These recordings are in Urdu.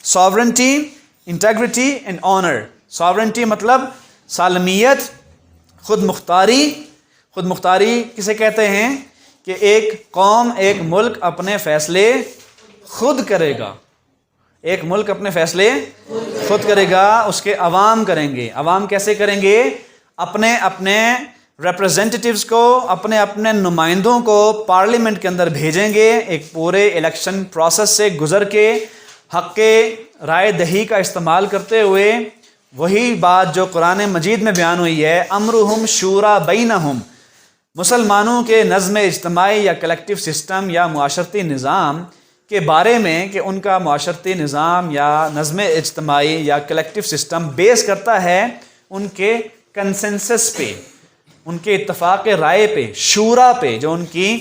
Sovereignty, integrity and honour. Sovereignty مطلب سالمیت، خود مختاری. خود مختاری کسے کہتے ہیں؟ کہ ایک قوم، ایک ملک اپنے فیصلے خود کرے گا. ایک ملک اپنے فیصلے خود کرے گا، اس کے عوام کریں گے. عوام کیسے کریں گے؟ اپنے اپنے ریپرزینٹیٹیوز کو، اپنے اپنے نمائندوں کو پارلیمنٹ کے اندر بھیجیں گے، ایک پورے الیکشن پروسیس سے گزر کے حق رائے دہی کا استعمال کرتے ہوئے. وہی بات جو قرآن مجید میں بیان ہوئی ہے، امرہم شورا بینہم. مسلمانوں کے نظم اجتماعی یا کلیکٹیو سسٹم یا معاشرتی نظام کے بارے میں، کہ ان کا معاشرتی نظام یا نظم اجتماعی یا کلیکٹیو سسٹم بیس کرتا ہے ان کے کنسنسس پہ، ان کے اتفاق رائے پہ، شورا پہ. جو ان کی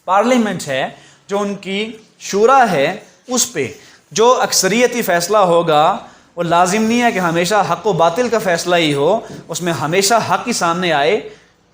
پارلیمنٹ ہے، جو ان کی شورا ہے، اس پہ جو اکثریتی فیصلہ ہوگا وہ لازم نہیں ہے کہ ہمیشہ حق و باطل کا فیصلہ ہی ہو، اس میں ہمیشہ حق ہی سامنے آئے،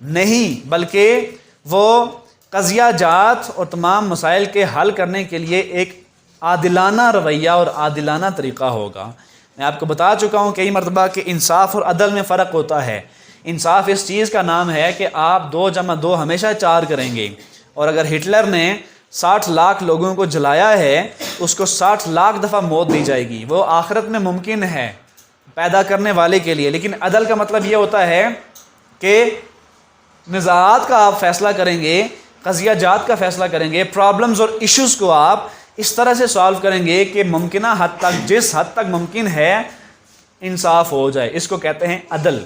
نہیں، بلکہ وہ قضیہ جات اور تمام مسائل کے حل کرنے کے لیے ایک عادلانہ رویہ اور عادلانہ طریقہ ہوگا. میں آپ کو بتا چکا ہوں کئی مرتبہ کہ انصاف اور عدل میں فرق ہوتا ہے. انصاف اس چیز کا نام ہے کہ آپ 2 + 2 ہمیشہ 4 کریں گے. اور اگر ہٹلر نے 60 لاکھ لوگوں کو جلایا ہے، اس کو 60 لاکھ دفعہ موت دی جائے گی. وہ آخرت میں ممکن ہے پیدا کرنے والے کے لیے. لیکن عدل کا مطلب یہ ہوتا ہے کہ نزاعات کا آپ فیصلہ کریں گے، قضیہ جات کا فیصلہ کریں گے، پرابلمز اور ایشوز کو آپ اس طرح سے سالو کریں گے کہ ممکنہ حد تک، جس حد تک ممکن ہے، انصاف ہو جائے. اس کو کہتے ہیں عدل.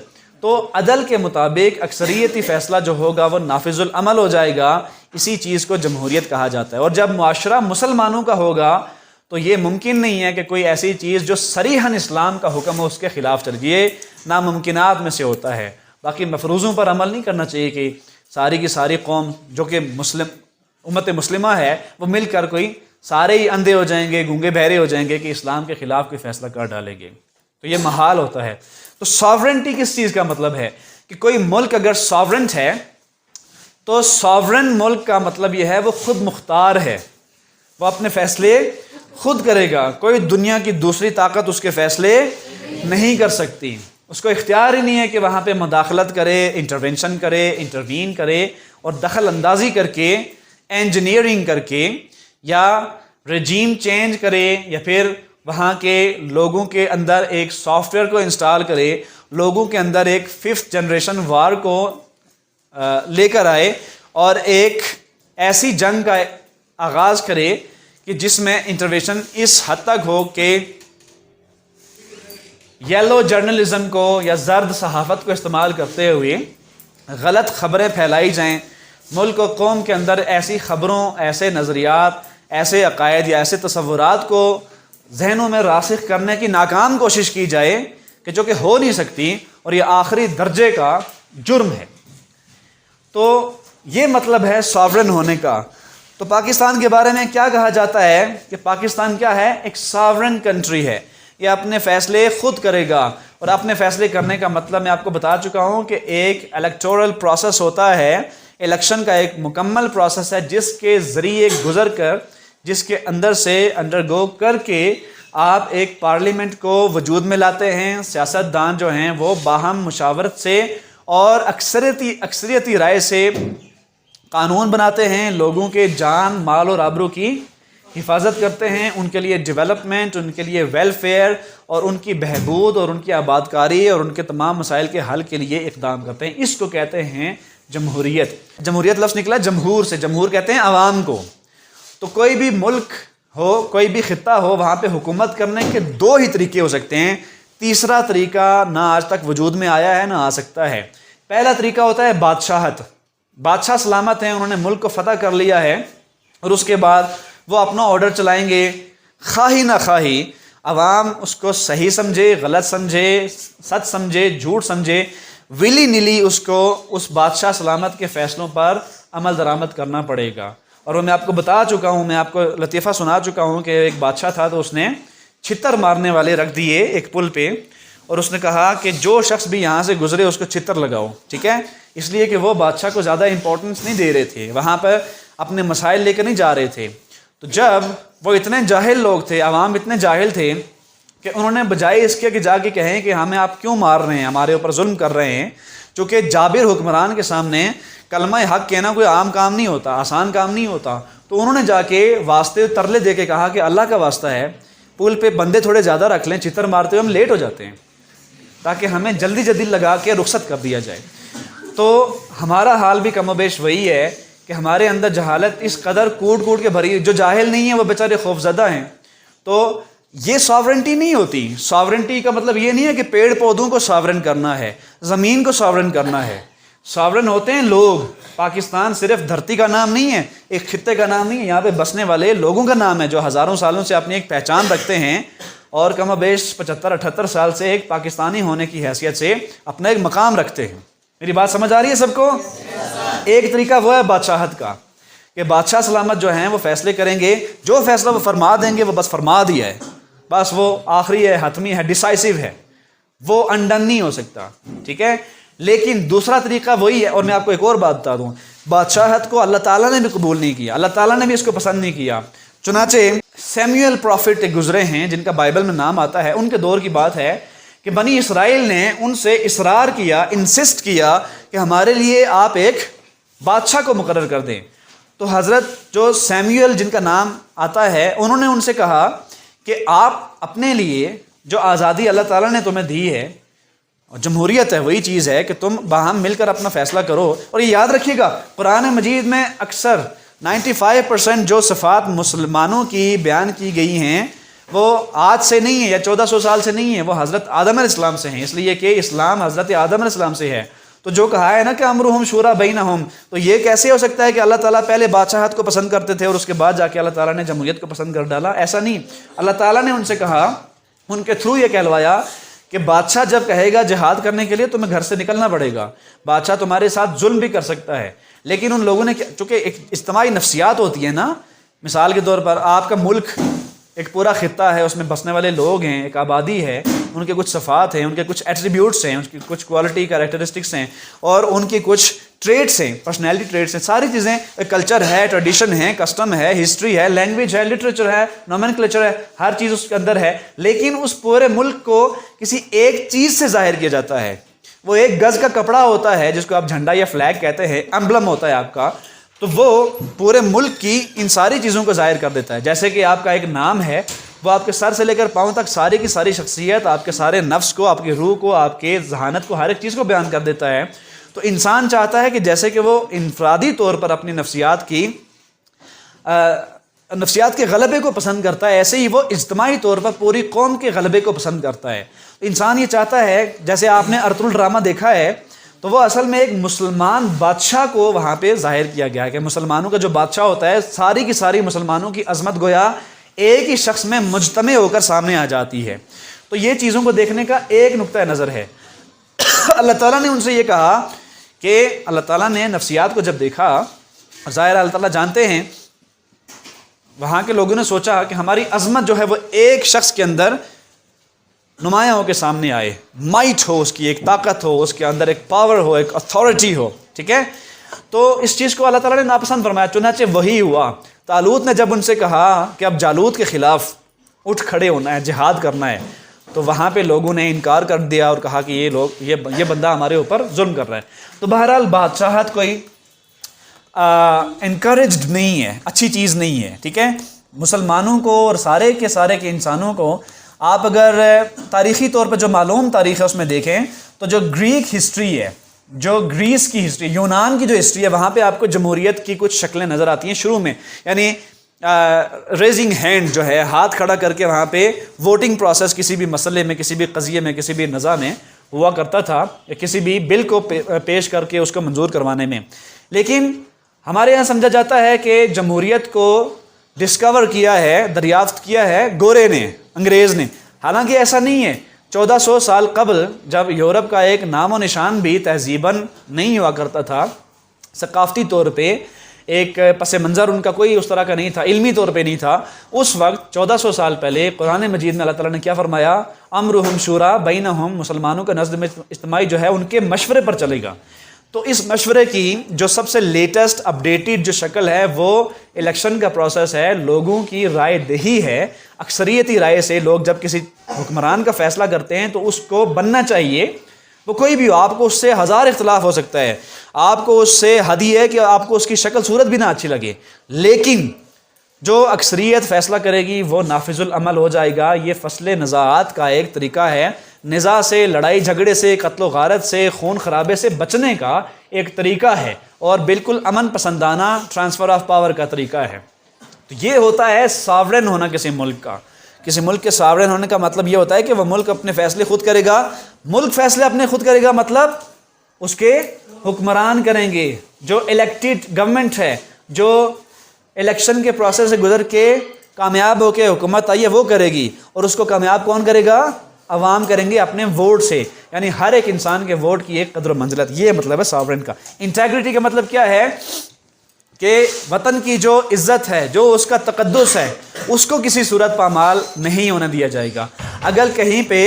تو عدل کے مطابق اکثریتی فیصلہ جو ہوگا وہ نافذ العمل ہو جائے گا. اسی چیز کو جمہوریت کہا جاتا ہے. اور جب معاشرہ مسلمانوں کا ہوگا تو یہ ممکن نہیں ہے کہ کوئی ایسی چیز جو صریحاً اسلام کا حکم ہو اس کے خلاف چل. یہ ناممکنات میں سے ہوتا ہے. باقی مفروضوں پر عمل نہیں کرنا چاہیے کہ ساری کی ساری قوم جو کہ امت مسلمہ ہے وہ مل کر کوئی سارے ہی اندھے ہو جائیں گے، گونگے بہرے ہو جائیں گے کہ اسلام کے خلاف کوئی فیصلہ کر ڈالیں گے. تو یہ محال ہوتا ہے. تو ساورنٹی کس چیز کا مطلب ہے؟ کہ کوئی ملک اگر ساورنٹ ہے تو ساورن ملک کا مطلب یہ ہے وہ خود مختار ہے، وہ اپنے فیصلے خود کرے گا. کوئی دنیا کی دوسری طاقت اس کے فیصلے نہیں کر سکتی. اس کو اختیار ہی نہیں ہے کہ وہاں پہ مداخلت کرے، انٹرونشن کرے، انٹروین کرے اور دخل اندازی کر کے، انجینئرنگ کر کے، یا رجیم چینج کرے، یا پھر وہاں کے لوگوں کے اندر ایک سافٹ ویئر کو انسٹال کرے، لوگوں کے اندر ایک 5th جنریشن وار کو لے کر آئے اور ایک ایسی جنگ کا آغاز کرے کہ جس میں انٹروینشن اس حد تک ہو کہ یلو جرنلزم کو یا زرد صحافت کو استعمال کرتے ہوئے غلط خبریں پھیلائی جائیں. ملک و قوم کے اندر ایسی خبروں، ایسے نظریات، ایسے عقائد یا ایسے تصورات کو ذہنوں میں راسخ کرنے کی ناکام کوشش کی جائے کہ جو کہ ہو نہیں سکتی، اور یہ آخری درجے کا جرم ہے. تو یہ مطلب ہے ساورن ہونے کا. تو پاکستان کے بارے میں کیا کہا جاتا ہے کہ پاکستان کیا ہے؟ ایک ساورن کنٹری ہے. یہ اپنے فیصلے خود کرے گا. اور اپنے فیصلے کرنے کا مطلب میں آپ کو بتا چکا ہوں کہ ایک الیکٹورل پروسیس ہوتا ہے، الیکشن کا ایک مکمل پروسیس ہے جس کے ذریعے گزر کر، جس کے اندر سے انڈرگو کر کے آپ ایک پارلیمنٹ کو وجود میں لاتے ہیں. سیاستدان جو ہیں وہ باہم مشاورت سے اور اکثریتی رائے سے قانون بناتے ہیں، لوگوں کے جان، مال اور آبرو کی حفاظت کرتے ہیں، ان کے لیے ڈیولپمنٹ، ان کے لیے ویلفیئر اور ان کی بہبود اور ان کی آبادکاری اور ان کے تمام مسائل کے حل کے لیے اقدام کرتے ہیں. اس کو کہتے ہیں جمہوریت. جمہوریت لفظ نکلا جمہور سے. جمہور کہتے ہیں عوام کو. تو کوئی بھی ملک ہو، کوئی بھی خطہ ہو، وہاں پہ حکومت کرنے کے 2 ہی طریقے ہو سکتے ہیں. تیسرا طریقہ نہ آج تک وجود میں آیا ہے نہ آ سکتا ہے. پہلا طریقہ ہوتا ہے بادشاہت. بادشاہ سلامت ہیں، انہوں نے ملک کو فتح کر لیا ہے اور اس کے بعد وہ اپنا آرڈر چلائیں گے. خواہی نہ خواہی عوام اس کو صحیح سمجھے، غلط سمجھے، سچ سمجھے، جھوٹ سمجھے، ولی نلی اس کو اس بادشاہ سلامت کے فیصلوں پر عمل درآمد کرنا پڑے گا. اور وہ میں آپ کو بتا چکا ہوں، میں آپ کو لطیفہ سنا چکا ہوں کہ ایک بادشاہ تھا تو اس نے چھتر مارنے والے رکھ دیے ایک پل پہ، اور اس نے کہا کہ جو شخص بھی یہاں سے گزرے اس کو چھتر لگاؤ. ٹھیک ہے؟ اس لیے کہ وہ بادشاہ کو زیادہ امپورٹنس نہیں دے رہے تھے، وہاں پر اپنے مسائل لے کر نہیں جا رہے تھے. تو جب وہ اتنے جاہل لوگ تھے، عوام اتنے جاہل تھے کہ انہوں نے بجائے اس کے کہ جا کے کہیں کہ ہمیں آپ کیوں مار رہے ہیں، ہمارے اوپر ظلم کر رہے ہیں، چونکہ جابر حکمران کے سامنے کلمہ حق کہنا کوئی عام کام نہیں ہوتا، آسان کام نہیں ہوتا، تو انہوں نے جا کے واسطے ترلے دے کے کہا کہ اللہ کا واسطہ ہے پل پہ بندے تھوڑے زیادہ رکھ لیں، چتر مارتے ہوئے ہم لیٹ ہو جاتے ہیں، تاکہ ہمیں جلدی جلدی لگا کے رخصت کر دیا جائے۔ تو ہمارا حال بھی کم و بیش وہی ہے کہ ہمارے اندر جہالت اس قدر کوٹ کوٹ کے بھری، جو جاہل نہیں ہیں وہ بیچارے خوفزدہ ہیں۔ تو یہ ساورنٹی نہیں ہوتی، ساورنٹی کا مطلب یہ نہیں ہے کہ پیڑ پودوں کو ساورن کرنا ہے، زمین کو ساورن کرنا ہے۔ ساورن ہوتے ہیں لوگ۔ پاکستان صرف دھرتی کا نام نہیں ہے، ایک خطے کا نام نہیں ہے، یہاں پہ بسنے والے لوگوں کا نام ہے جو ہزاروں سالوں سے اپنی ایک پہچان رکھتے ہیں اور کم و بیش 75-78 سال سے ایک پاکستانی ہونے کی حیثیت سے اپنا ایک مقام رکھتے ہیں۔ میری بات سمجھ آ رہی ہے سب کو؟ ایک طریقہ وہ ہے بادشاہت کا، کہ بادشاہ سلامت جو ہیں وہ فیصلے کریں گے، جو فیصلہ وہ فرما دیں گے وہ بس فرما دیا ہے، بس وہ آخری ہے، حتمی ہے، ڈیسائسو ہے، وہ انڈن نہیں ہو سکتا، ٹھیک ہے۔ لیکن دوسرا طریقہ وہی ہے، اور میں آپ کو ایک اور بات بتا دوں، بادشاہت کو اللہ تعالیٰ نے بھی قبول نہیں کیا، اللہ تعالیٰ نے بھی اس کو پسند نہیں کیا۔ چنانچہ سیموئل پروفٹ ایک گزرے ہیں جن کا بائبل میں نام آتا ہے، ان کے دور کی بات ہے کہ بنی اسرائیل نے ان سے اصرار کیا، انسسٹ کیا کہ ہمارے لیے آپ ایک بادشاہ کو مقرر کر دیں۔ تو حضرت جو سیموئل جن کا نام آتا ہے، انہوں نے ان سے کہا کہ آپ اپنے لیے جو آزادی اللہ تعالیٰ نے تمہیں دی ہے، اور جمہوریت ہے، وہی چیز ہے کہ تم باہم مل کر اپنا فیصلہ کرو۔ اور یہ یاد رکھیے گا، قرآن مجید میں اکثر 95% جو صفات مسلمانوں کی بیان کی گئی ہیں وہ آج سے نہیں ہے یا 1400 سال سے نہیں ہے، وہ حضرت آدم علیہ السلام سے ہیں، اس لیے کہ اسلام حضرت آدم علیہ السلام سے ہے۔ تو جو کہا ہے نا کہ امرہم شورا بینہم، تو یہ کیسے ہو سکتا ہے کہ اللہ تعالیٰ پہلے بادشاہت کو پسند کرتے تھے اور اس کے بعد جا کے اللہ تعالیٰ نے جمہوریت کو پسند کر ڈالا؟ ایسا نہیں، اللہ تعالیٰ نے ان سے کہا، ان کے تھرو یہ کہلوایا کہ بادشاہ جب کہے گا جہاد کرنے کے لیے تمہیں گھر سے نکلنا پڑے گا، بادشاہ تمہارے ساتھ ظلم بھی کر سکتا ہے، لیکن ان لوگوں نے چونکہ ایک اجتماعی نفسیات ہوتی ہے نا، مثال کے طور پر آپ کا ملک ایک پورا خطہ ہے، اس میں بسنے والے لوگ ہیں، ایک آبادی ہے، ان کے کچھ صفات ہیں، ان کے کچھ ایٹریبیوٹس ہیں، ان کی کچھ کوالٹی کریکٹرسٹکس ہیں، اور ان کی کچھ ٹریٹس ہیں، پرسنالٹی ٹریٹس ہیں، ساری چیزیں، کلچر ہے، ٹریڈیشن ہے، کسٹم ہے، ہسٹری ہے، لینگویج ہے، لٹریچر ہے، نومینکلیچر ہے، ہر چیز اس کے اندر ہے، لیکن اس پورے ملک کو کسی ایک چیز سے ظاہر کیا جاتا ہے۔ وہ ایک گز کا کپڑا ہوتا ہے جس کو آپ جھنڈا یا فلیگ کہتے ہیں، ایمبلم ہوتا ہے آپ کا، تو وہ پورے ملک کی ان ساری چیزوں کو ظاہر کر دیتا ہے۔ جیسے کہ آپ کا ایک نام ہے، وہ آپ کے سر سے لے کر پاؤں تک ساری کی ساری شخصیت، آپ کے سارے نفس کو، آپ کی روح کو، آپ کے ذہانت کو، ہر ایک چیز کو بیان کر دیتا ہے۔ تو انسان چاہتا ہے کہ جیسے کہ وہ انفرادی طور پر اپنی نفسیات کے غلبے کو پسند کرتا ہے، ایسے ہی وہ اجتماعی طور پر پوری قوم کے غلبے کو پسند کرتا ہے۔ انسان یہ چاہتا ہے، جیسے آپ نے ارطغرل ڈرامہ دیکھا ہے، تو وہ اصل میں ایک مسلمان بادشاہ کو وہاں پہ ظاہر کیا گیا ہے کہ مسلمانوں کا جو بادشاہ ہوتا ہے، ساری کی ساری مسلمانوں کی عظمت گویا ایک ہی شخص میں مجتمع ہو کر سامنے آ جاتی ہے۔ تو یہ چیزوں کو دیکھنے کا ایک نقطہ نظر ہے۔ اللہ تعالیٰ نے ان سے یہ کہا کہ اللہ تعالیٰ نے نفسیات کو جب دیکھا، ظاہر اللہ تعالیٰ جانتے ہیں، وہاں کے لوگوں نے سوچا کہ ہماری عظمت جو ہے وہ ایک شخص کے اندر نمایاں ہو کے سامنے آئے، مائٹ ہو، اس کی ایک طاقت ہو، اس کے اندر ایک پاور ہو، ایک اتھارٹی ہو، ٹھیک ہے۔ تو اس چیز کو اللہ تعالیٰ نے ناپسند فرمایا، چنانچہ وہی ہوا۔ طالوت نے جب ان سے کہا کہ اب جالوت کے خلاف اٹھ کھڑے ہونا ہے، جہاد کرنا ہے، تو وہاں پہ لوگوں نے انکار کر دیا اور کہا کہ یہ بندہ ہمارے اوپر ظلم کر رہا ہے۔ تو بہرحال بادشاہت کوئی انکریجڈ نہیں ہے، اچھی چیز نہیں ہے، ٹھیک ہے۔ مسلمانوں کو اور سارے کے انسانوں کو آپ اگر تاریخی طور پر جو معلوم تاریخ ہے اس میں دیکھیں تو جو گریک ہسٹری ہے، جو گریس کی ہسٹری، یونان کی جو ہسٹری ہے، وہاں پہ آپ کو جمہوریت کی کچھ شکلیں نظر آتی ہیں شروع میں، یعنی ریزنگ ہینڈ جو ہے، ہاتھ کھڑا کر کے وہاں پہ ووٹنگ پروسیس کسی بھی مسئلے میں، کسی بھی قضیے میں، کسی بھی نزاع میں ہوا کرتا تھا، یا کسی بھی بل کو پیش کر کے اس کو منظور کروانے میں۔ لیکن ہمارے یہاں سمجھا جاتا ہے کہ جمہوریت کو ڈسکور کیا ہے، دریافت کیا ہے گورے نے، انگریز نے، حالانکہ ایسا نہیں ہے۔ 1400 سال قبل جب یورپ کا ایک نام و نشان بھی تہذیباً نہیں ہوا کرتا تھا، ثقافتی طور پہ ایک پس منظر ان کا کوئی اس طرح کا نہیں تھا، علمی طور پہ نہیں تھا، اس وقت 1400 سال پہلے قرآن مجید میں اللہ تعالیٰ نے کیا فرمایا؟ امرہم شورا بینہم، مسلمانوں کا نزد میں اجتماعی جو ہے ان کے مشورے پر چلے گا۔ تو اس مشورے کی جو سب سے لیٹسٹ اپڈیٹڈ جو شکل ہے وہ الیکشن کا پروسیس ہے، لوگوں کی رائے دہی ہے۔ اکثریتی رائے سے لوگ جب کسی حکمران کا فیصلہ کرتے ہیں تو اس کو بننا چاہیے، وہ کوئی بھی ہو، آپ کو اس سے ہزار اختلاف ہو سکتا ہے، آپ کو اس سے حد یہ ہے کہ آپ کو اس کی شکل صورت بھی نہ اچھی لگے، لیکن جو اکثریت فیصلہ کرے گی وہ نافذ العمل ہو جائے گا۔ یہ فصل نزاعات کا ایک طریقہ ہے، نزاع سے، لڑائی جھگڑے سے، قتل و غارت سے، خون خرابے سے بچنے کا ایک طریقہ ہے، اور بالکل امن پسندانہ ٹرانسفر آف پاور کا طریقہ ہے۔ تو یہ ہوتا ہے ساورن ہونا کسی ملک کا۔ کسی ملک کے ساورن ہونے کا مطلب یہ ہوتا ہے کہ وہ ملک اپنے فیصلے خود کرے گا۔ ملک فیصلے اپنے خود کرے گا مطلب اس کے حکمران کریں گے، جو الیکٹڈ گورنمنٹ ہے، جو الیکشن کے پروسیس سے گزر کے کامیاب ہو کے حکومت آئی ہے وہ کرے گی، اور اس کو کامیاب کون کرے گا؟ عوام کریں گے اپنے ووٹ سے، یعنی ہر ایک انسان کے ووٹ کی ایک قدر و منزلت۔ یہ مطلب ہے ساورن کا۔ انٹیگریٹی کا مطلب کیا ہے کہ وطن کی جو عزت ہے، جو اس کا تقدس ہے، اس کو کسی صورت پامال نہیں ہونے دیا جائے گا۔ اگر کہیں پہ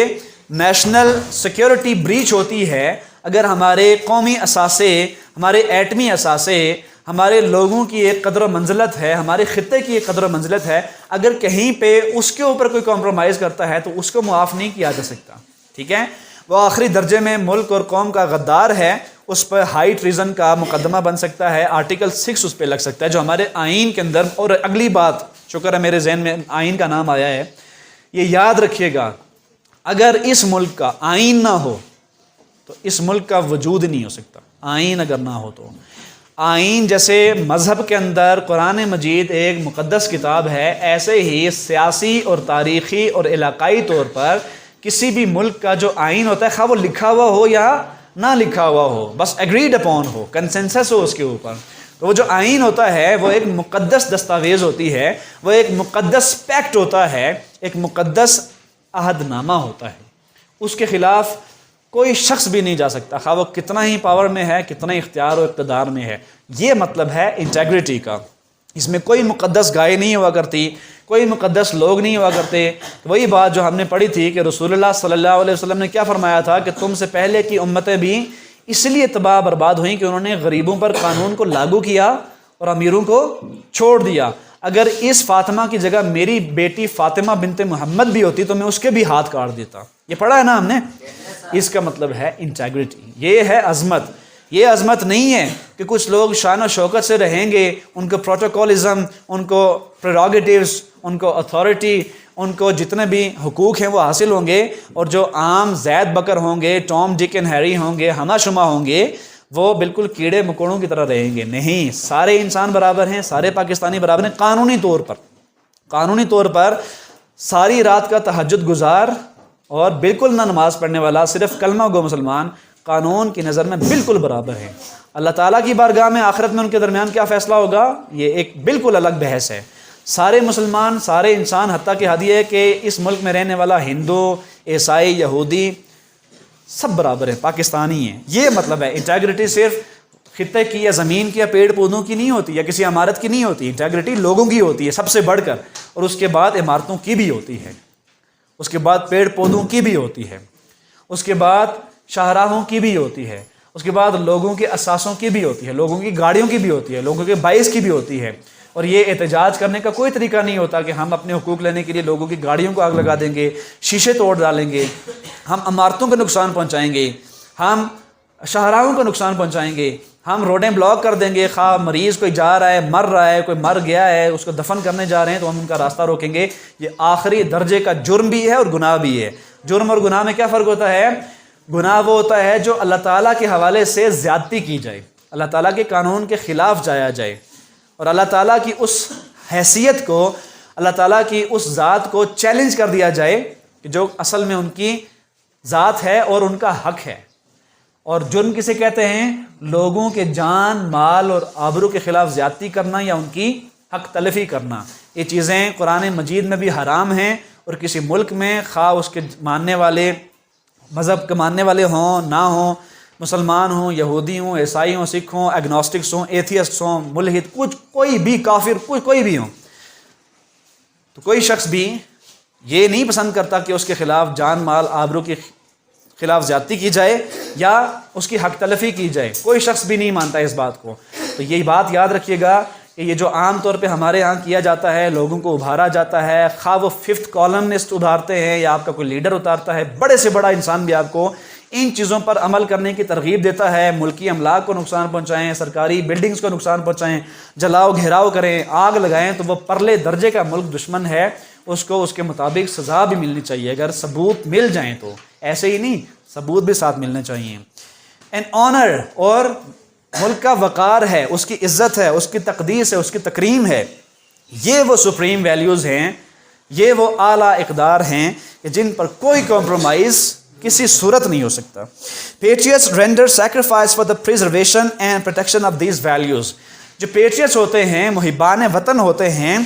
نیشنل سیکیورٹی بریچ ہوتی ہے، اگر ہمارے قومی اثاثے، ہمارے ایٹمی اثاثے، ہمارے لوگوں کی ایک قدر و منزلت ہے، ہمارے خطے کی ایک قدر و منزلت ہے، اگر کہیں پہ اس کے اوپر کوئی کمپرومائز کرتا ہے تو اس کو معاف نہیں کیا جا سکتا، ٹھیک ہے؟ وہ آخری درجے میں ملک اور قوم کا غدار ہے، اس پر ہائی ٹریزن کا مقدمہ بن سکتا ہے، آرٹیکل 6 اس پہ لگ سکتا ہے، جو ہمارے آئین کے اندر۔ اور اگلی بات، شکر ہے میرے ذہن میں آئین کا نام آیا ہے، یہ یاد رکھیے گا، اگر اس ملک کا آئین نہ ہو تو اس ملک کا وجود نہیں ہو سکتا۔ آئین اگر نہ ہو تو، آئین جیسے مذہب کے اندر قرآن مجید ایک مقدس کتاب ہے، ایسے ہی سیاسی اور تاریخی اور علاقائی طور پر کسی بھی ملک کا جو آئین ہوتا ہے، خواہ وہ لکھا ہوا ہو یا نہ لکھا ہوا ہو، بس ایگریڈ اپون ہو، کنسنسس ہو اس کے اوپر، تو وہ جو آئین ہوتا ہے وہ ایک مقدس دستاویز ہوتی ہے، وہ ایک مقدس پیکٹ ہوتا ہے، ایک مقدس عہد نامہ ہوتا ہے۔ اس کے خلاف کوئی شخص بھی نہیں جا سکتا، خواہ وہ کتنا ہی پاور میں ہے، کتنا ہی اختیار و اقتدار میں ہے۔ یہ مطلب ہے انٹیگریٹی کا۔ اس میں کوئی مقدس گائے نہیں ہوا کرتی، کوئی مقدس لوگ نہیں ہوا کرتے۔ وہی بات جو ہم نے پڑھی تھی کہ رسول اللہ صلی اللہ علیہ وسلم نے کیا فرمایا تھا کہ تم سے پہلے کی امتیں بھی اس لیے تباہ برباد ہوئیں کہ انہوں نے غریبوں پر قانون کو لاگو کیا اور امیروں کو چھوڑ دیا۔ اگر اس فاطمہ کی جگہ میری بیٹی فاطمہ بنت محمد بھی ہوتی تو میں اس کے بھی ہاتھ کاٹ دیتا۔ یہ پڑھا ہے نا ہم نے؟ اس کا مطلب ہے انٹیگریٹی، یہ ہے عظمت۔ یہ عظمت نہیں ہے کہ کچھ لوگ شان و شوکت سے رہیں گے، ان کو پروٹوکولزم، ان کو پریروگیٹیوز، ان کو اتھارٹی، ان کو جتنے بھی حقوق ہیں وہ حاصل ہوں گے، اور جو عام زید بکر ہوں گے، ٹام ڈک اینڈ ہیری ہوں گے، ہمہ شمہ ہوں گے، وہ بالکل کیڑے مکوڑوں کی طرح رہیں گے۔ نہیں، سارے انسان برابر ہیں، سارے پاکستانی برابر ہیں قانونی طور پر۔ ساری رات کا تہجد گزار اور بالکل نہ نماز پڑھنے والا، صرف کلمہ گو مسلمان قانون کی نظر میں بالکل برابر ہیں۔ اللہ تعالیٰ کی بارگاہ میں آخرت میں ان کے درمیان کیا فیصلہ ہوگا، یہ ایک بالکل الگ بحث ہے۔ سارے مسلمان، سارے انسان، حتیٰ کہ حد یہ ہے کہ اس ملک میں رہنے والا ہندو، عیسائی، یہودی، سب برابر ہیں، پاکستانی ہیں۔ یہ مطلب ہے انٹیگریٹی صرف خطے کی یا زمین کی یا پیڑ پودوں کی نہیں ہوتی یا کسی عمارت کی نہیں ہوتی، انٹیگریٹی لوگوں کی ہوتی ہے سب سے بڑھ کر، اور اس کے بعد عمارتوں کی بھی ہوتی ہے، اس کے بعد پیڑ پودوں کی بھی ہوتی ہے، اس کے بعد شاہراہوں کی بھی ہوتی ہے، اس کے بعد لوگوں کے اثاثوں کی بھی ہوتی ہے، لوگوں کی گاڑیوں کی بھی ہوتی ہے، لوگوں کے باعث کی بھی ہوتی ہے۔ اور یہ احتجاج کرنے کا کوئی طریقہ نہیں ہوتا کہ ہم اپنے حقوق لینے کے لیے لوگوں کی گاڑیوں کو آگ لگا دیں گے، شیشے توڑ ڈالیں گے، ہم عمارتوں کو نقصان پہنچائیں گے، ہم شاہراہوں کو نقصان پہنچائیں گے، ہم روڈیں بلاک کر دیں گے، خواہ مریض کوئی جا رہا ہے، مر رہا ہے، کوئی مر گیا ہے، اس کو دفن کرنے جا رہے ہیں تو ہم ان کا راستہ روکیں گے۔ یہ آخری درجے کا جرم بھی ہے اور گناہ بھی ہے۔ جرم اور گناہ میں کیا فرق ہوتا ہے؟ گناہ وہ ہوتا ہے جو اللہ تعالیٰ کے حوالے سے زیادتی کی جائے، اللہ تعالیٰ کے قانون کے خلاف جایا جائے، اور اللہ تعالیٰ کی اس حیثیت کو، اللہ تعالیٰ کی اس ذات کو چیلنج کر دیا جائے کہ جو اصل میں ان کی ذات ہے اور ان کا حق ہے۔ اور جرم کسے کہتے ہیں؟ لوگوں کے جان، مال اور آبرو کے خلاف زیادتی کرنا یا ان کی حق تلفی کرنا۔ یہ چیزیں قرآن مجید میں بھی حرام ہیں، اور کسی ملک میں خواہ اس کے ماننے والے، مذہب کے ماننے والے ہوں نہ ہوں، مسلمان ہوں، یہودی ہوں، عیسائی ہوں، سکھ ہوں، ایگنوسٹکس ہوں، ایتھیسٹ ہوں، ملحد، کوئی بھی کافر، کوئی بھی ہوں، تو کوئی شخص بھی یہ نہیں پسند کرتا کہ اس کے خلاف جان، مال، آبرو کی خلاف زیادتی کی جائے یا اس کی حق تلفی کی جائے، کوئی شخص بھی نہیں مانتا اس بات کو۔ تو یہی بات یاد رکھیے گا کہ یہ جو عام طور پہ ہمارے ہاں کیا جاتا ہے، لوگوں کو ابھارا جاتا ہے، خواہ وہ 5th کالمنسٹ ابھارتے ہیں یا آپ کا کوئی لیڈر اتارتا ہے، بڑے سے بڑا انسان بھی آپ کو ان چیزوں پر عمل کرنے کی ترغیب دیتا ہے، ملکی املاک کو نقصان پہنچائیں، سرکاری بلڈنگز کو نقصان پہنچائیں، جلاؤ گھیراؤ کریں، آگ لگائیں، تو وہ پرلے درجے کا ملک دشمن ہے، اس کو اس کے مطابق سزا بھی ملنی چاہیے اگر ثبوت مل جائیں تو، ایسے ہی نہیں، ثبوت بھی ساتھ ملنے چاہیے۔ این آنر، اور ملک کا وقار ہے، اس کی عزت ہے، اس کی تقدیس ہے، اس کی تکریم ہے، یہ وہ سپریم ویلیوز ہیں، یہ وہ اعلیٰ اقدار ہیں کہ جن پر کوئی کمپرومائز کسی صورت نہیں ہو سکتا۔ Patriots render sacrifice for the preservation and protection of these values. جو پیٹریٹس ہوتے ہیں، محبان وطن ہوتے ہیں،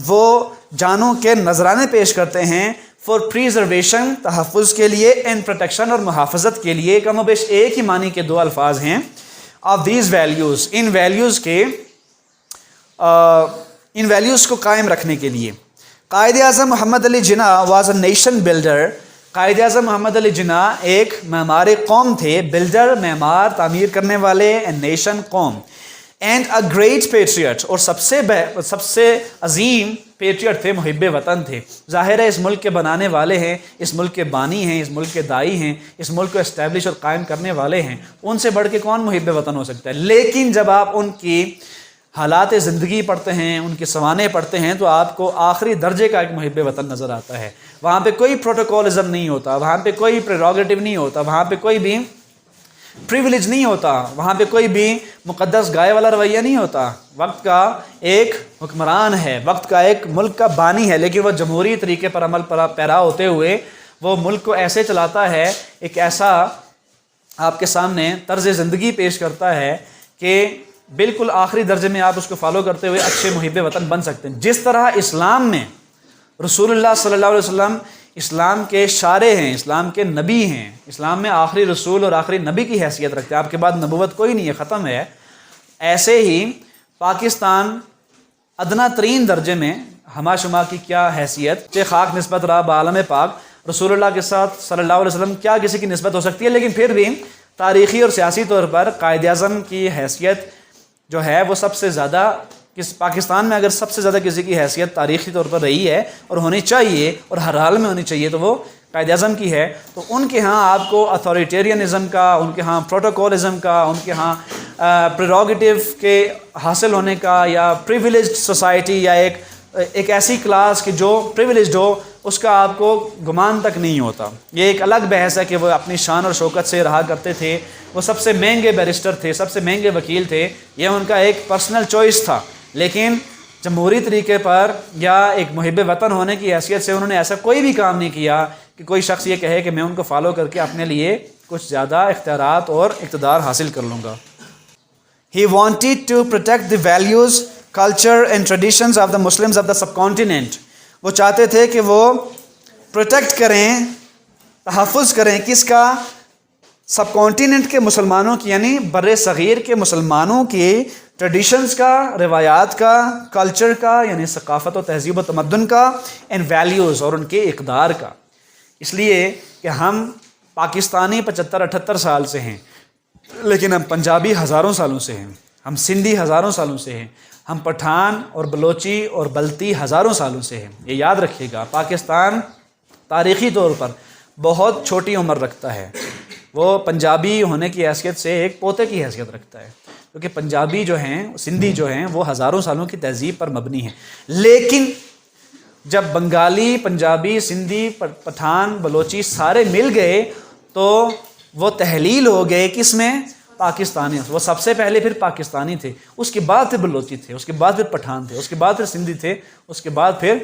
وہ جانوں کے نذرانے پیش کرتے ہیں فار پریزرویشن، تحفظ کے لیے، اینڈ پروٹیکشن، اور محافظت کے لیے، کم و بیش ایک ہی معنی کے دو الفاظ ہیں، of these values, in values کو قائم رکھنے کے لیے۔ قائد اعظم محمد Ali Jinnah was a nation builder. Quaid Azam محمد علی جناح ایک معمار قوم تھے، بلڈر معمار تعمیر کرنے والے، نیشن قوم، اینڈ اے گریٹ پیٹریٹ، اور سب سے عظیم پیٹریٹ تھے، محب وطن تھے۔ ظاہر ہے اس ملک کے بنانے والے ہیں، اس ملک کے بانی ہیں، اس ملک کے دائی ہیں، اس ملک کو اسٹیبلش اور قائم کرنے والے ہیں، ان سے بڑھ کے کون محب وطن ہو سکتا ہے؟ لیکن جب آپ ان کی حالات زندگی پڑھتے ہیں، ان کے سوانح پڑھتے ہیں، تو آپ کو آخری درجے کا ایک محب وطن نظر آتا ہے۔ وہاں پہ کوئی پروٹوکولزم نہیں ہوتا، وہاں پہ کوئی پریروگیٹو نہیں ہوتا، وہاں پہ کوئی بھی پریویلیج نہیں ہوتا، وہاں پہ کوئی بھی مقدس گائے والا رویہ نہیں ہوتا۔ وقت کا ایک حکمران ہے، وقت کا ایک ملک کا بانی ہے، لیکن وہ جمہوری طریقے پر عمل پیرا ہوتے ہوئے وہ ملک کو ایسے چلاتا ہے، ایک ایسا آپ کے سامنے طرز زندگی پیش کرتا ہے کہ بالکل آخری درجے میں آپ اس کو فالو کرتے ہوئے اچھے محب وطن بن سکتے ہیں۔ جس طرح اسلام میں رسول اللہ صلی اللہ علیہ وسلم اسلام کے شارع ہیں، اسلام کے نبی ہیں، اسلام میں آخری رسول اور آخری نبی کی حیثیت رکھتے ہیں، آپ کے بعد نبوت کوئی نہیں ہے، ختم ہے۔ ایسے ہی پاکستان ادنا ترین درجے میں ہما شما کی کیا حیثیت، کہ خاک نسبت رہا بعالم پاک، رسول اللہ کے ساتھ صلی اللہ علیہ وسلم کیا کسی کی نسبت ہو سکتی ہے؟ لیکن پھر بھی تاریخی اور سیاسی طور پر قائد اعظم کی حیثیت جو ہے وہ سب سے زیادہ، پاکستان میں اگر سب سے زیادہ کسی کی حیثیت تاریخی طور پر رہی ہے اور ہونی چاہیے اور ہر حال میں ہونی چاہیے تو وہ قائد اعظم کی ہے۔ تو ان کے ہاں آپ کو اتھارٹیرینزم کا، ان کے ہاں پروٹوکولزم کا، ان کے ہاں پریروگیٹو کے حاصل ہونے کا، یا پریویلیجڈ سوسائٹی یا ایک ایسی کلاس کہ جو پریویلیجڈ ہو، اس کا آپ کو گمان تک نہیں ہوتا۔ یہ ایک الگ بحث ہے کہ وہ اپنی شان اور شوکت سے رہا کرتے تھے، وہ سب سے مہنگے بیرسٹر تھے، سب سے مہنگے وکیل تھے، یہ ان کا ایک پرسنل چوائس تھا، لیکن جمہوری طریقے پر یا ایک محب وطن ہونے کی حیثیت سے انہوں نے ایسا کوئی بھی کام نہیں کیا کہ کوئی شخص یہ کہے کہ میں ان کو فالو کر کے اپنے لیے کچھ زیادہ اختیارات اور اقتدار حاصل کر لوں گا۔ He wanted to protect the values, culture and traditions of the Muslims of the subcontinent۔ وہ چاہتے تھے کہ وہ پروٹیکٹ کریں، تحفظ کریں، کس کا؟ سب کانٹیننٹ کے مسلمانوں کی، یعنی بر صغیر کے مسلمانوں کی ٹریڈیشنز کا، روایات کا، کلچر کا، یعنی ثقافت و تہذیب و تمدن کا، اینڈ ویلیوز، اور ان کے اقدار کا۔ اس لیے کہ ہم پاکستانی 75-78 سال سے ہیں، لیکن ہم پنجابی ہزاروں سالوں سے ہیں، ہم سندھی ہزاروں سالوں سے ہیں، ہم پٹھان اور بلوچی اور بلتی ہزاروں سالوں سے ہیں۔ یہ یاد رکھیے گا، پاکستان تاریخی طور پر بہت چھوٹی عمر رکھتا ہے، وہ پنجابی ہونے کی حیثیت سے ایک پوتے کی حیثیت رکھتا ہے، کیونکہ پنجابی جو ہیں، سندھی جو ہیں، وہ ہزاروں سالوں کی تہذیب پر مبنی ہیں۔ لیکن جب بنگالی، پنجابی، سندھی، پٹھان، بلوچی سارے مل گئے تو وہ تحلیل ہو گئے کس میں؟ پاکستانی۔ وہ سب سے پہلے پھر پاکستانی تھے، اس کے بعد پھر بلوچی تھے، اس کے بعد پھر پٹھان تھے، اس کے بعد پھر سندھی تھے، اس کے بعد پھر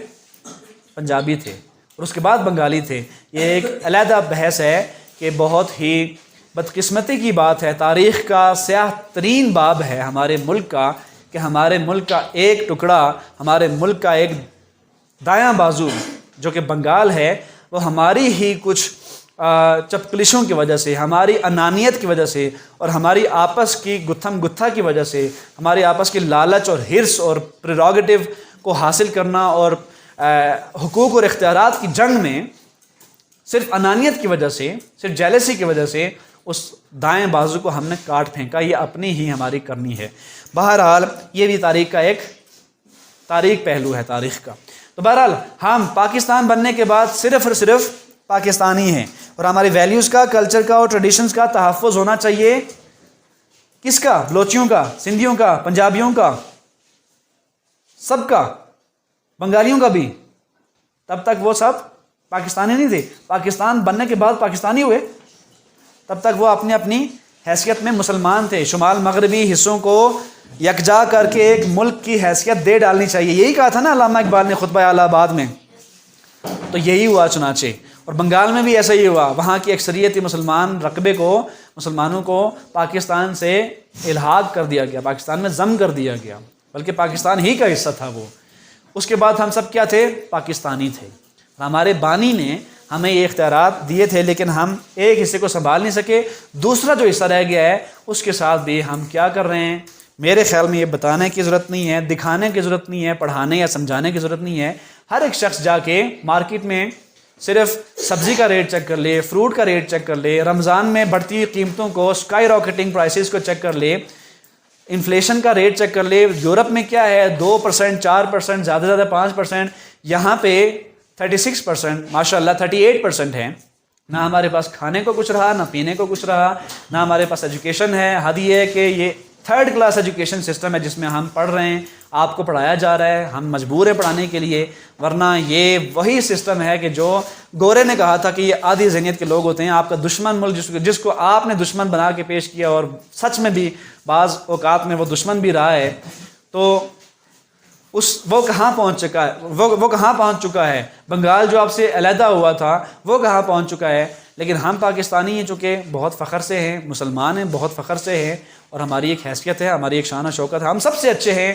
پنجابی تھے، اور اس کے بعد بنگالی تھے۔ یہ ایک علیحدہ بحث ہے کہ بہت ہی بدقسمتی کی بات ہے، تاریخ کا سیاہ ترین باب ہے ہمارے ملک کا، کہ ہمارے ملک کا ایک ٹکڑا، ہمارے ملک کا ایک دایاں بازو جو کہ بنگال ہے، وہ ہماری ہی کچھ چپکلشوں کی وجہ سے، ہماری انانیت کی وجہ سے، اور ہماری آپس کی گتھم گتھا کی وجہ سے، ہماری آپس کی لالچ اور ہرس اور پریروگیٹو کو حاصل کرنا اور حقوق اور اختیارات کی جنگ میں صرف انانیت کی وجہ سے، صرف جیلسی کی وجہ سے اس دائیں بازو کو ہم نے کاٹ پھینکا، یہ اپنی ہی ہماری کرنی ہے۔ بہرحال یہ بھی تاریخ کا ایک پہلو ہے تاریخ کا۔ تو بہرحال ہم پاکستان بننے کے بعد صرف اور صرف پاکستانی ہیں، اور ہماری ویلیوز کا، کلچر کا اور ٹریڈیشنز کا تحفظ ہونا چاہیے۔ کس کا؟ بلوچیوں کا، سندھیوں کا، پنجابیوں کا، سب کا، بنگالیوں کا بھی۔ تب تک وہ سب پاکستانی نہیں تھے، پاکستان بننے کے بعد پاکستانی ہوئے، تب تک وہ اپنی اپنی حیثیت میں مسلمان تھے۔ شمال مغربی حصوں کو یکجا کر کے ایک ملک کی حیثیت دے ڈالنی چاہیے، یہی کہا تھا نا علامہ اقبال نے خطبہ الہ آباد میں، تو یہی ہوا چنانچہ۔ اور بنگال میں بھی ایسا ہی ہوا، وہاں کی اکثریتی مسلمان رقبے کو، مسلمانوں کو پاکستان سے الحاق کر دیا گیا، پاکستان میں ضم کر دیا گیا، بلکہ پاکستان ہی کا حصہ تھا وہ۔ اس کے بعد ہم سب کیا تھے؟ پاکستانی تھے۔ ہمارے بانی نے ہمیں یہ اختیارات دیے تھے، لیکن ہم ایک حصے کو سنبھال نہیں سکے، دوسرا جو حصہ رہ گیا ہے اس کے ساتھ بھی ہم کیا کر رہے ہیں؟ میرے خیال میں یہ بتانے کی ضرورت نہیں ہے، دکھانے کی ضرورت نہیں ہے، پڑھانے یا سمجھانے کی ضرورت نہیں ہے۔ ہر ایک شخص جا کے مارکیٹ میں صرف سبزی کا ریٹ چیک کر لے، فروٹ کا ریٹ چیک کر لے، رمضان میں بڑھتی ہوئی قیمتوں کو، اسکائی راکٹنگ پرائسز کو چیک کر لے، انفلیشن کا ریٹ چیک کر لے۔ یورپ میں کیا ہے؟ 2%، 4%، زیادہ سے زیادہ 5%، یہاں پہ 36%، ماشاء اللہ 38% ہے۔ نہ ہمارے پاس کھانے کو کچھ رہا، نہ پینے کو کچھ رہا، نہ ہمارے پاس ایجوکیشن ہے۔ حد یہ ہے کہ یہ 3rd کلاس ایجوکیشن سسٹم ہے جس میں ہم پڑھ رہے ہیں، آپ کو پڑھایا جا رہا ہے، ہم مجبور ہیں پڑھانے کے لیے، ورنہ یہ وہی سسٹم ہے کہ جو گورے نے کہا تھا کہ یہ آدھی ذہنیت کے لوگ ہوتے ہیں۔ آپ کا دشمن ملک جس کو آپ نے دشمن بنا کے پیش کیا، اور سچ میں بھی بعض اوقات میں وہ دشمن بھی رہا ہے، تو وہ کہاں پہنچ چکا ہے؟ وہ کہاں پہنچ چکا ہے؟ بنگال جو آپ سے علیحدہ ہوا تھا وہ کہاں پہنچ چکا ہے؟ لیکن ہم پاکستانی ہیں، چونکہ بہت فخر سے ہیں، مسلمان ہیں، بہت فخر سے ہیں، اور ہماری ایک حیثیت ہے، ہماری ایک شان و شوکت ہے، ہم سب سے اچھے ہیں،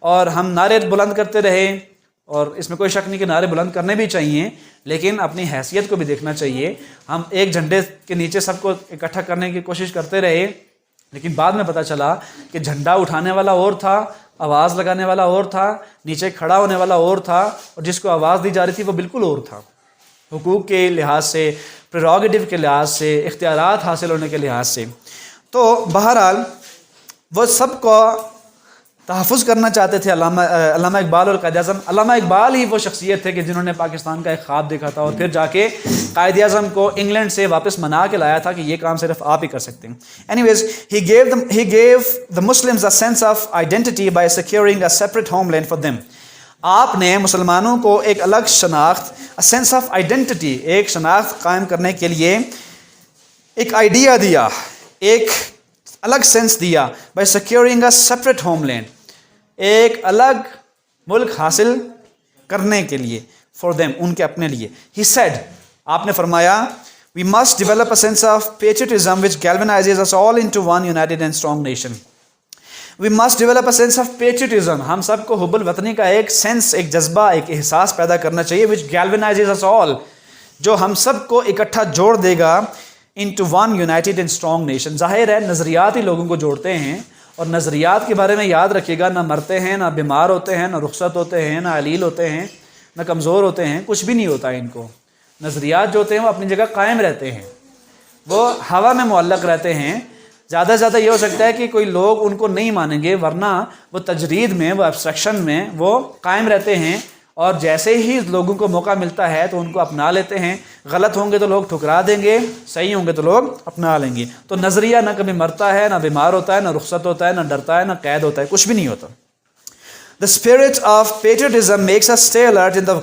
اور ہم نعرے بلند کرتے رہے، اور اس میں کوئی شک نہیں کہ نعرے بلند کرنے بھی چاہیے، لیکن اپنی حیثیت کو بھی دیکھنا چاہیے۔ ہم ایک جھنڈے کے نیچے سب کو اکٹھا کرنے کی کوشش کرتے رہے، لیکن بعد میں پتہ چلا کہ جھنڈا اٹھانے والا اور تھا، آواز لگانے والا اور تھا، نیچے کھڑا ہونے والا اور تھا، اور جس کو آواز دی جا رہی تھی وہ بالکل اور تھا، حقوق کے لحاظ سے، پریروگیٹو کے لحاظ سے، اختیارات حاصل ہونے کے لحاظ سے۔ تو بہرحال وہ سب کو تحفظ کرنا چاہتے تھے علامہ اقبال اور قائد اعظم۔ علامہ اقبال ہی وہ شخصیت تھے کہ جنہوں نے پاکستان کا ایک خواب دیکھا تھا، اور پھر جا کے قائد اعظم کو انگلینڈ سے واپس منا کے لایا تھا کہ یہ کام صرف آپ ہی کر سکتے ہیں۔ Anyways, he gave the Muslims a sense of identity by securing a separate homeland for them. آپ نے مسلمانوں کو ایک الگ شناخت، a sense of identity، ایک شناخت قائم کرنے کے لیے ایک آئیڈیا دیا، ایک الگ سینس دیا، by securing a separate homeland، ایک الگ ملک حاصل کرنے کے لیے، for them، ان کے اپنے لیے۔ He said، آپ نے فرمایا، we must develop a sense of patriotism which galvanizes us all into one united and strong nation. We must develop a sense of patriotism، ہم سب کو حب الوطنی کا ایک سینس، ایک جذبہ، ایک احساس پیدا کرنا چاہیے، which galvanizes us all، جو ہم سب کو اکٹھا جوڑ دے گا، into one united and strong nation۔ ظاہر ہے نظریات ہی لوگوں کو جوڑتے ہیں، اور نظریات کے بارے میں یاد رکھیے گا، نہ مرتے ہیں، نہ بیمار ہوتے ہیں، نہ رخصت ہوتے ہیں، نہ علیل ہوتے ہیں، نہ کمزور ہوتے ہیں، کچھ بھی نہیں ہوتا ہے ان کو۔ نظریات جو ہوتے ہیں وہ اپنی جگہ قائم رہتے ہیں، وہ ہوا میں معلق رہتے ہیں۔ زیادہ سے زیادہ یہ ہو سکتا ہے کہ کوئی لوگ ان کو نہیں مانیں گے، ورنہ وہ تجرید میں، وہ ایبسٹریکشن میں وہ قائم رہتے ہیں، اور جیسے ہی لوگوں کو موقع ملتا ہے تو ان کو اپنا لیتے ہیں۔ غلط ہوں گے تو لوگ ٹھکرا دیں گے، صحیح ہوں گے تو لوگ اپنا لیں گے۔ تو نظریہ نہ کبھی مرتا ہے، نہ بیمار ہوتا ہے، نہ رخصت ہوتا ہے، نہ ڈرتا ہے، نہ قید ہوتا ہے، کچھ بھی نہیں ہوتا۔ The spirit of patriotism makes us stay alert in the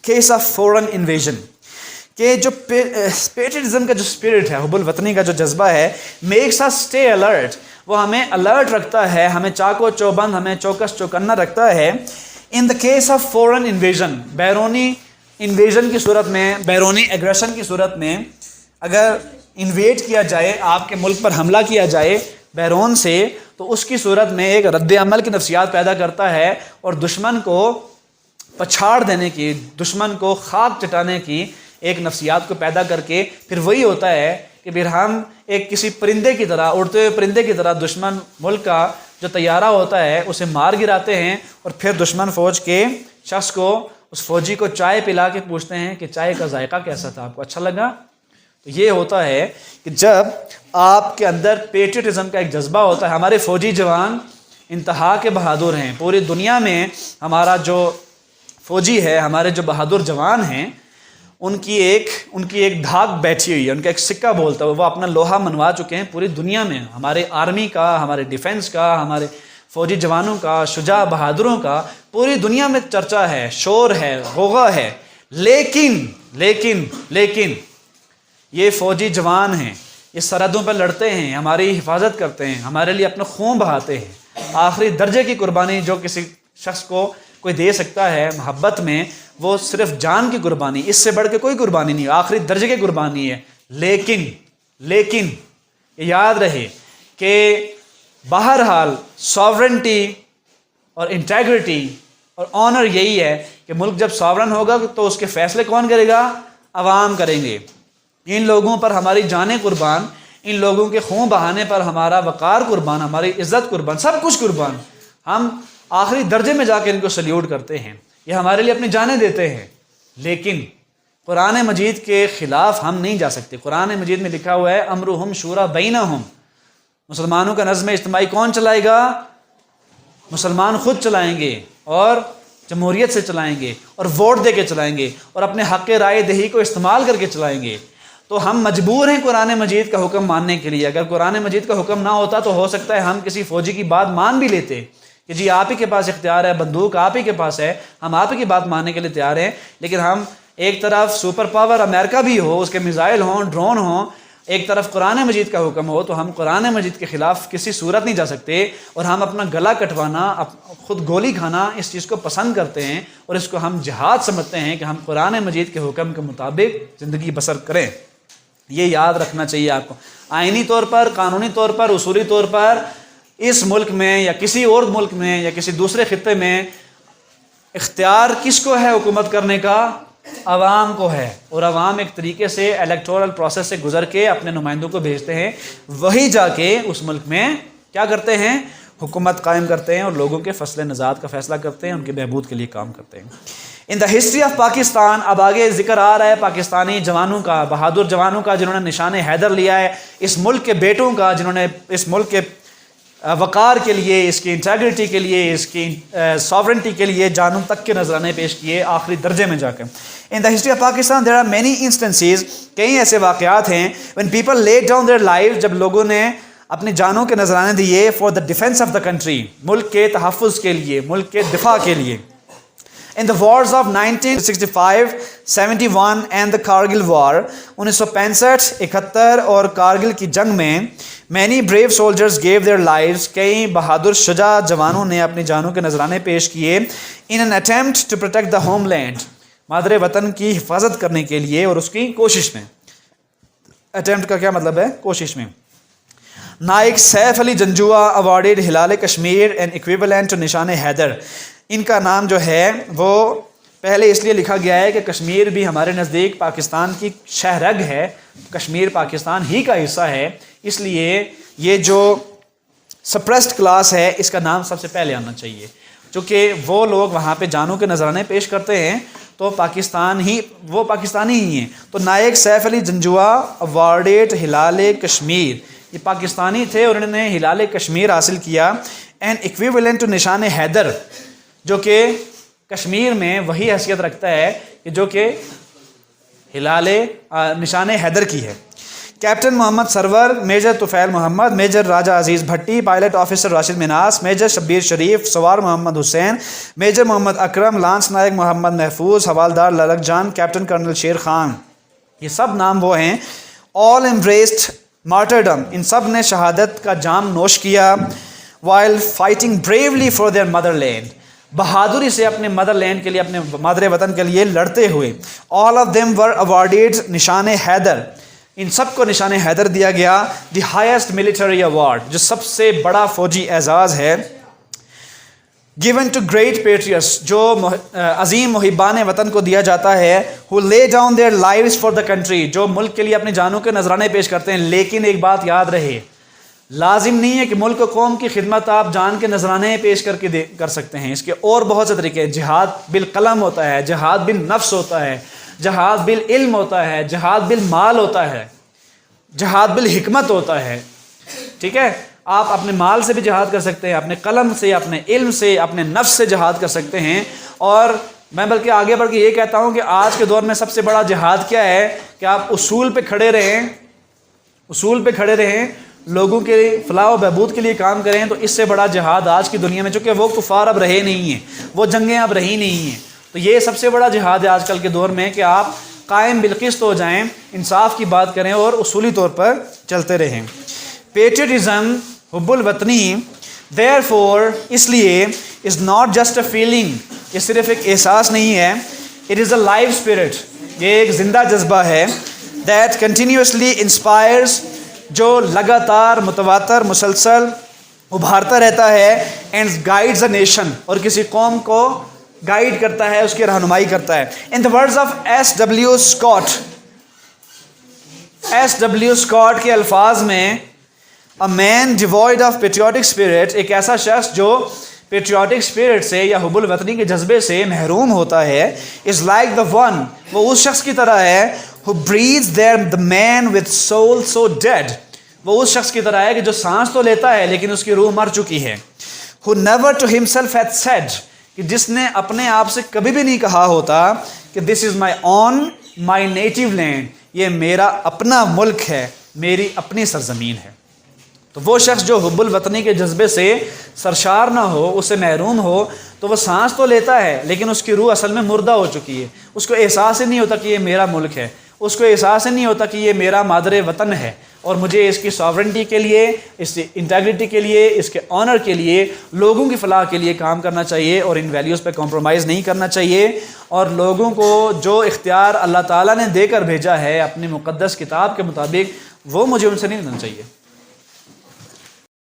case of foreign invasion۔ کہ جو پیٹریٹزم کا جو اسپرٹ ہے، حب الوطنی کا جو جذبہ ہے، میکس us stay alert، وہ ہمیں الرٹ رکھتا ہے، ہمیں چاقو چوبند، ہمیں چوکس چوکنا رکھتا ہے۔ In the case of foreign invasion, بیرونی انویژن کی صورت میں، بیرونی ایگریشن کی صورت میں، اگر انویٹ کیا جائے، آپ کے ملک پر حملہ کیا جائے بیرون سے، تو اس کی صورت میں ایک رد عمل کی نفسیات پیدا کرتا ہے، اور دشمن کو پچھاڑ دینے کی، دشمن کو خاک چٹانے کی ایک نفسیات کو پیدا کر کے پھر وہی ہوتا ہے کہ پھر ہم ایک کسی پرندے کی طرح، اڑتے ہوئے پرندے کی طرح دشمن ملک کا جو طیارہ ہوتا ہے اسے مار گراتے ہیں، اور پھر دشمن فوج کے شخص کو اس فوجی کو چائے پلا کے پوچھتے ہیں کہ چائے کا ذائقہ کیسا تھا، آپ کو اچھا لگا؟ تو یہ ہوتا ہے کہ جب آپ کے اندر پیٹریٹزم کا ایک جذبہ ہوتا ہے. ہمارے فوجی جوان انتہا کے بہادر ہیں. پوری دنیا میں ہمارا جو فوجی ہے، ہمارے جو بہادر جوان ہیں، ان کی ایک دھاک بیٹھی ہوئی ہے، ان کا ایک سکہ بولتا ہے، وہ اپنا لوہا منوا چکے ہیں پوری دنیا میں. ہمارے آرمی کا، ہمارے ڈیفنس کا، ہمارے فوجی جوانوں کا، شجاع بہادروں کا پوری دنیا میں چرچا ہے، شور ہے، غوغا ہے. لیکن یہ فوجی جوان ہیں، یہ سرحدوں پر لڑتے ہیں، ہماری حفاظت کرتے ہیں، ہمارے لیے اپنا خون بہاتے ہیں. آخری درجے کی قربانی جو کسی شخص کو کوئی دے سکتا ہے محبت میں، وہ صرف جان کی قربانی، اس سے بڑھ کے کوئی قربانی نہیں، آخری درجے کی قربانی ہے. لیکن یہ یاد رہے کہ بہرحال ساورنٹی اور انٹیگریٹی اور آنر یہی ہے کہ ملک جب ساورن ہوگا تو اس کے فیصلے کون کرے گا؟ عوام کریں گے. ان لوگوں پر ہماری جانیں قربان، ان لوگوں کے خون بہانے پر ہمارا وقار قربان، ہماری عزت قربان، سب کچھ قربان. ہم آخری درجے میں جا کے ان کو سلیوٹ کرتے ہیں، یہ ہمارے لیے اپنی جانیں دیتے ہیں. لیکن قرآن مجید کے خلاف ہم نہیں جا سکتے. قرآن مجید میں لکھا ہوا ہے امرہم شورا بینہم. مسلمانوں کا نظم اجتماعی کون چلائے گا؟ مسلمان خود چلائیں گے، اور جمہوریت سے چلائیں گے، اور ووٹ دے کے چلائیں گے، اور اپنے حق رائے دہی کو استعمال کر کے چلائیں گے. تو ہم مجبور ہیں قرآن مجید کا حکم ماننے کے لیے. اگر قرآن مجید کا حکم نہ ہوتا تو ہو سکتا ہے ہم کسی فوجی کی بات مان بھی لیتے کہ جی آپ ہی کے پاس اختیار ہے، بندوق آپ ہی کے پاس ہے، ہم آپ ہی کی بات ماننے کے لیے تیار ہیں. لیکن ہم ایک طرف سپر پاور امریکہ بھی ہو، اس کے میزائل ہوں، ڈرون ہوں، ایک طرف قرآن مجید کا حکم ہو، تو ہم قرآن مجید کے خلاف کسی صورت نہیں جا سکتے. اور ہم اپنا گلا کٹوانا، خود گولی کھانا، اس چیز کو پسند کرتے ہیں، اور اس کو ہم جہاد سمجھتے ہیں کہ ہم قرآن مجید کے حکم کے مطابق زندگی بسر کریں. یہ یاد رکھنا چاہیے آپ کو. آئینی طور پر، قانونی طور پر، اصولی طور پر اس ملک میں یا کسی اور ملک میں یا کسی دوسرے خطے میں اختیار کس کو ہے حکومت کرنے کا؟ عوام کو ہے. اور عوام ایک طریقے سے الیکٹورل پروسیس سے گزر کے اپنے نمائندوں کو بھیجتے ہیں، وہی جا کے اس ملک میں کیا کرتے ہیں؟ حکومت قائم کرتے ہیں، اور لوگوں کے فصل نژاد کا فیصلہ کرتے ہیں، ان کے بہبود کے لیے کام کرتے ہیں. ان دا ہسٹری آف پاکستان، اب آگے ذکر آ رہا ہے پاکستانی جوانوں کا، بہادر جوانوں کا جنہوں نے نشان حیدر لیا ہے، اس ملک کے بیٹوں کا جنہوں نے اس ملک کے وقار کے لیے، اس کی انٹیگریٹی کے لیے، اس کی ساورنٹی کے لیے جانوں تک کے نذرانے پیش کیے آخری درجے میں جا کے. In the history of Pakistan there are many instances, کئی ایسے واقعات ہیں when people laid down their lives، جب لوگوں نے اپنی جانوں کے نذرانے دیے for the defence of the country, ملک کے تحفظ کے لیے، ملک کے دفاع کے لیے. In the wars of 1965, 71 and the Kargil war، 1965، 71 اور کارگل کی جنگ میں many brave soldiers gave their lives، کئی بہادر شجاع جوانوں نے اپنی جانوں کے نذرانے پیش کیے in an attempt to protect the homeland، مادر وطن کی حفاظت کرنے کے لیے اور اس کی کوشش میں. attempt کا کیا مطلب ہے؟ کوشش میں. Naik Saif Ali Janjua awarded Hilal Kashmir an equivalent to نشان حیدر. ان کا نام جو ہے وہ پہلے اس لیے لکھا گیا ہے کہ کشمیر بھی ہمارے نزدیک پاکستان کی شہرگ ہے، کشمیر پاکستان ہی کا حصہ ہے، اس لیے یہ جو سپریسڈ کلاس ہے اس کا نام سب سے پہلے آنا چاہیے. چونکہ وہ لوگ وہاں پہ جانوں کے نذرانے پیش کرتے ہیں تو وہ پاکستانی ہی ہیں. تو نائک سیف علی جنجوعہ awarded ہلال کشمیر، یہ پاکستانی تھے اور انہوں نے ہلال کشمیر حاصل کیا. and equivalent to نشان حیدر، جو کہ کشمیر میں وہی حیثیت رکھتا ہے کہ جو کہ ہلال نشان حیدر کی ہے. Captain Muhammad Sarwar, major Tufail Muhammad, major Raja Aziz Bhatti, pilot officer Rashid Minhas, major Shabbir Sharif, sowar Muhammad Hussain, major Muhammad Akram, lance naik Muhammad Mahfuz, havildar للک جان، کیپٹن کرنل شیر خان، یہ سب نام وہ ہیں. all embraced martyrdom، ان سب نے شہادت کا جام نوش کیا while fighting bravely for their motherland، بہادری سے اپنے مدر لینڈ کے لیے، اپنے مادر وطن کے لیے لڑتے ہوئے. all of them were awarded نشان حیدر، ان سب کو نشان حیدر دیا گیا. دی ہائیسٹ ملٹری ایوارڈ، جو سب سے بڑا فوجی اعزاز ہے. given to great patriots، جو عظیم محبان وطن کو دیا جاتا ہے. who lay down their lives for the country، جو ملک کے لیے اپنی جانوں کے نذرانے پیش کرتے ہیں. لیکن ایک بات یاد رہے، لازم نہیں ہے کہ ملک و قوم کی خدمت آپ جان کے نذرانے پیش کر کے کر سکتے ہیں، اس کے اور بہت سے طریقے ہیں۔ جہاد بالقلم ہوتا ہے، جہاد بالنفس ہوتا ہے، جہاد بالعلم ہوتا ہے، جہاد بالمال ہوتا ہے، جہاد بالحکمت ہوتا ہے، ٹھیک ہے۔ آپ اپنے مال سے بھی جہاد کر سکتے ہیں، اپنے قلم سے، اپنے علم سے، اپنے نفس سے جہاد کر سکتے ہیں۔ اور میں بلکہ آگے بڑھ کے یہ کہتا ہوں کہ آج کے دور میں سب سے بڑا جہاد کیا ہے کہ آپ اصول پہ کھڑے رہیں، اصول پہ کھڑے رہیں، لوگوں کے فلاح و بہبود کے لیے کام کریں۔ تو اس سے بڑا جہاد آج کی دنیا میں، چونکہ وہ کفار اب رہے نہیں ہیں، وہ جنگیں اب رہی نہیں ہیں، تو یہ سب سے بڑا جہاد ہے آج کل کے دور میں کہ آپ قائم بالقسط ہو جائیں، انصاف کی بات کریں اور اصولی طور پر چلتے رہیں۔ پیٹریٹزم، حب الوطنی، دیئر فور، اس لیے، is not just a feeling, یہ صرف ایک احساس نہیں ہے، it is a life spirit, یہ ایک زندہ جذبہ ہے، دیٹ کنٹینیوسلی انسپائرز، جو لگاتار، متواتر، مسلسل ابھارتا رہتا ہے، اینڈ گائیڈز اے نیشن، اور کسی قوم کو گائیڈ کرتا ہے، اس کی رہنمائی کرتا ہے۔ In the words of S W Scott کے الفاظ میں، A man devoid of patriotic spirit، ایک ایسا شخص جو پیٹریوٹک اسپرٹ سے یا حب الوطنی کے جذبے سے محروم ہوتا ہے، is like the one، وہ اس شخص کی طرح ہے، who breathes the man with soul so dead، وہ اس شخص کی طرح ہے کہ جو سانس تو لیتا ہے لیکن اس کی روح مر چکی ہے، who never to himself hath said، کہ جس نے اپنے آپ سے کبھی بھی نہیں کہا ہوتا کہ this is my own my native land، یہ میرا اپنا ملک ہے، میری اپنی سرزمین ہے۔ تو وہ شخص جو حب الوطنی کے جذبے سے سرشار نہ ہو، اس سے محروم ہو، تو وہ سانس تو لیتا ہے لیکن اس کی روح اصل میں مردہ ہو چکی ہے، اس کو احساس ہی نہیں ہوتا کہ یہ میرا ملک ہے، اس کو احساس ہی نہیں ہوتا کہ یہ میرا مادر وطن ہے، اور مجھے اس کی ساورنٹی کے لیے، اس کی انٹیگریٹی کے لیے، اس کے آنر کے لیے، لوگوں کی فلاح کے لیے کام کرنا چاہیے، اور ان ویلیوز پہ کمپرومائز نہیں کرنا چاہیے، اور لوگوں کو جو اختیار اللہ تعالیٰ نے دے کر بھیجا ہے اپنی مقدس کتاب کے مطابق، وہ مجھے ان سے نہیں لینا چاہیے۔